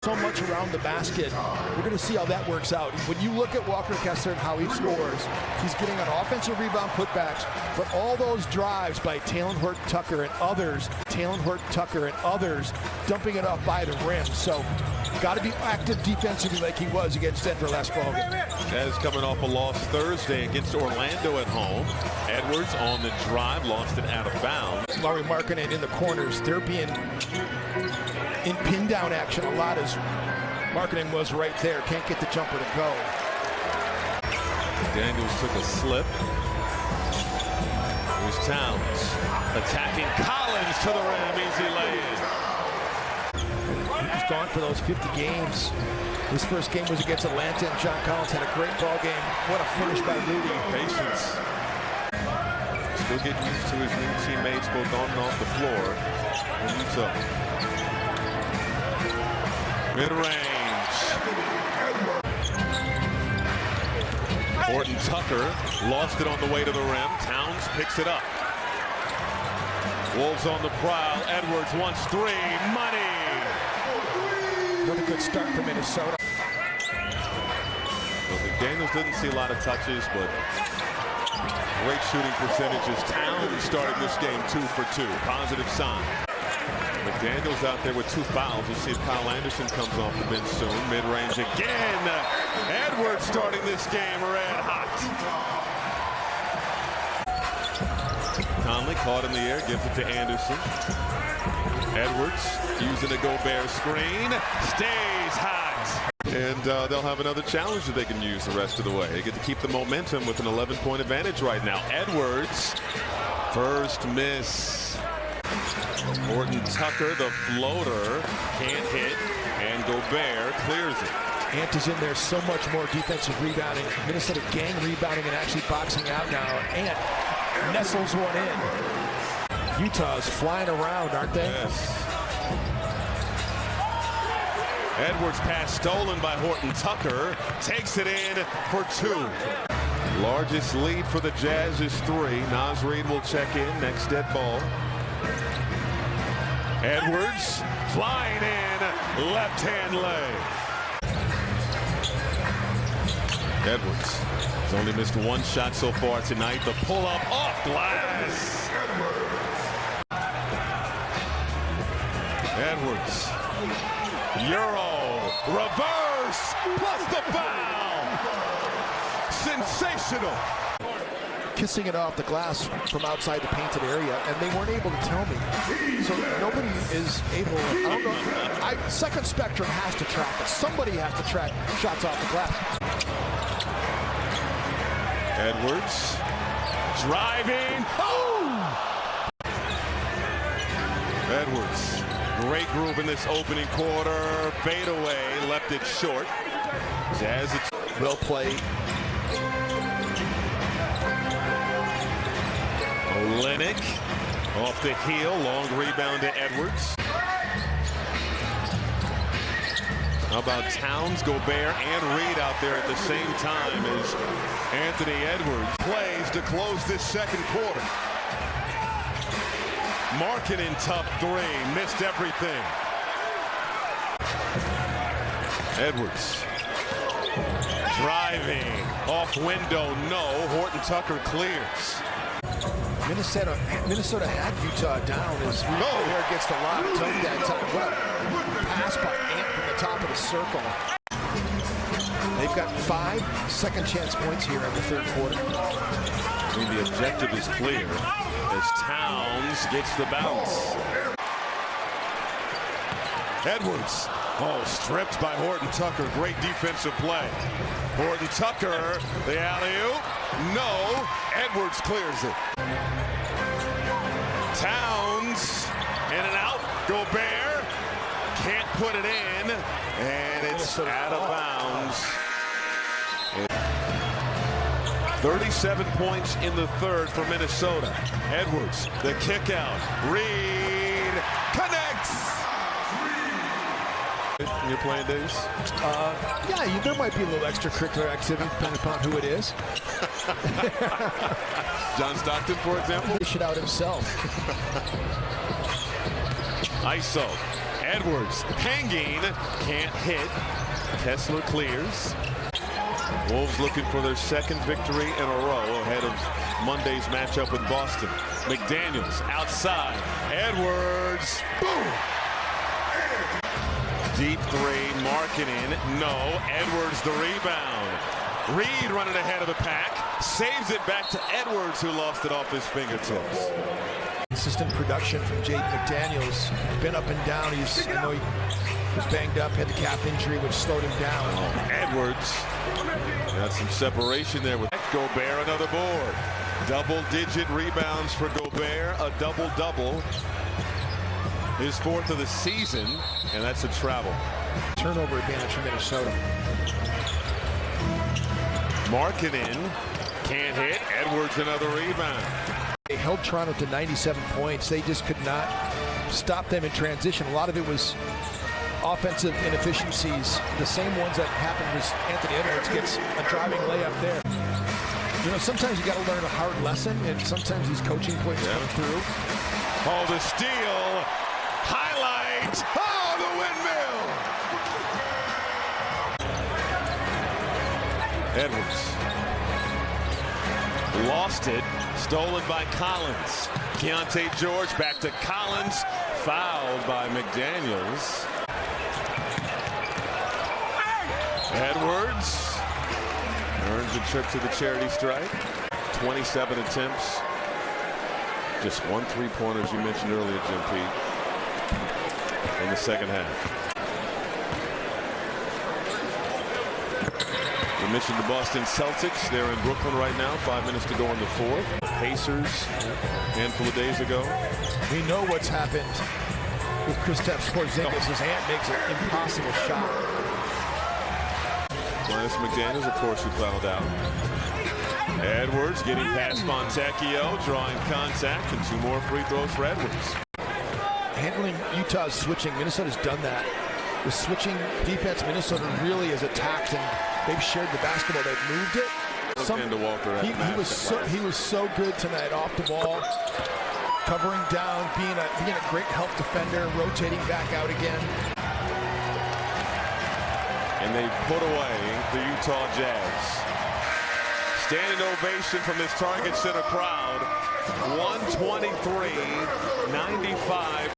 So much around the basket. We're going to see how that works out. When you look at Walker Kessler and how he scores, he's getting an offensive rebound putbacks, but all those drives by Talen Horton-Tucker and others, dumping it off by the rim. So got to be active defensively like he was against Denver last ball game. Jazz coming off a loss Thursday against Orlando at home. Edwards on the drive, lost it out of bounds. Lauri Markkanen in the corners. They're being in pin down action a lot as Markkanen was right there. Can't get the jumper to go. Daniels took a slip. Here's Towns attacking Collins to the rim. Easy lay-in. He's gone for those 50 games. His first game was against Atlanta, and John Collins had a great ball game. What a finish by Rudy. Patience. Still getting used to his new teammates both on and off the floor in Utah. Mid-range. Horton-Tucker lost it on the way to the rim. Towns picks it up. Wolves on the prowl. Edwards wants three. Money. What a good start for Minnesota. Well, Daniels didn't see a lot of touches, but great shooting percentages. Towns started this game 2 for 2. Positive sign. McDaniels out there with 2 fouls. We'll see if Kyle Anderson comes off the bench soon. Mid-range again. Edwards starting this game red hot. Conley caught in the air, gives it to Anderson. Edwards using a Gobert screen. Stays hot. And they'll have another challenge that they can use the rest of the way. They get to keep the momentum with an 11-point advantage right now. Edwards, first miss. Horton-Tucker, the floater, can't hit, and Gobert clears it. Ant is in there, so much more defensive rebounding. Minnesota gang rebounding and actually boxing out now. Ant nestles one in. Utah's flying around, aren't they? Yes. Edwards pass stolen by Horton-Tucker, takes it in for 2. Largest lead for the Jazz is 3. Naz Reid will check in, next dead ball. Edwards flying in, left-hand lay. Edwards has only missed 1 shot so far tonight. The pull-up off glass. Edwards, Euro, reverse, plus the foul. Sensational. Kissing it off the glass from outside the painted area, and they weren't able to tell me. So nobody is able, I don't know, Second Spectrum has to track it. Somebody has to track shots off the glass. Edwards, driving, oh! Edwards, great groove in this opening quarter. Fade away, left it short. Jazz, well played. Olenek off the heel, long rebound to Edwards. How about Towns, Gobert, and Reid out there at the same time as Anthony Edwards plays to close this second quarter. Markkanen tough 3, missed everything. Edwards driving, off window, no. Horton-Tucker clears. Minnesota had Utah down as Gobert gets the lob. Took that time. What a pass by Ant from the top of the circle. They've got 5 second chance points here in the third quarter. I mean, the objective is clear as Towns gets the bounce. Edwards, stripped by Horton-Tucker. Great defensive play. Horton-Tucker, the alley-oop. No, Edwards clears it. Towns, in and out. Gobert can't put it in, and it's out of bounds. 37 points in the third for Minnesota. Edwards, the kick out. Reid connects. In your playing days? Yeah, there might be a little extracurricular activity depending upon who it is. John Stockton, for example? Dish it out himself. ISO. Edwards hanging, can't hit. Kessler clears. Wolves looking for their second victory in a row ahead of Monday's matchup with Boston. McDaniels outside. Edwards. Boom. Deep three. Markkanen. No. Edwards the rebound. Reed running ahead of the pack. Saves it back to Edwards, who lost it off his fingertips. Consistent production from Jaden McDaniels. Been up and down. I know he was banged up, had the calf injury, which slowed him down. Edwards got some separation there with Gobert, another board. Double-digit rebounds for Gobert, a double-double. His fourth of the season, and that's a travel. Turnover advantage for Minnesota. Markkanen can't hit. Edwards another rebound. They held Toronto to 97 points. They just could not stop them in transition. A lot of it was offensive inefficiencies. The same ones that happened was Anthony Edwards gets a driving layup there. You know, sometimes you got to learn a hard lesson, and sometimes these coaching points come through. Oh, the steal. Highlight. Oh, the windmill. Edwards. Lost it. Stolen by Collins. Keontae George back to Collins. Fouled by McDaniels. Edwards earns a trip to the charity stripe. 27 attempts. Just 1 3-pointer, as you mentioned earlier, Jim Pete, in the second half. We mentioned the Boston Celtics. They're in Brooklyn right now. 5 minutes to go in the fourth. Pacers, a handful of days ago. We know what's happened with Kristaps Porzingis. His hand makes an impossible shot. Minus McDaniels, of course, who fouled out. Edwards getting past Fontecchio, drawing contact, and 2 more free throws for Edwards. Handling Utah's switching, Minnesota's done that. The switching defense, Minnesota really has attacked, and they've shared the basketball. They've moved it. He was so good tonight off the ball, covering down, being a great help defender, rotating back out again. And they put away the Utah Jazz. Standing ovation from this Target Center crowd. 123-95.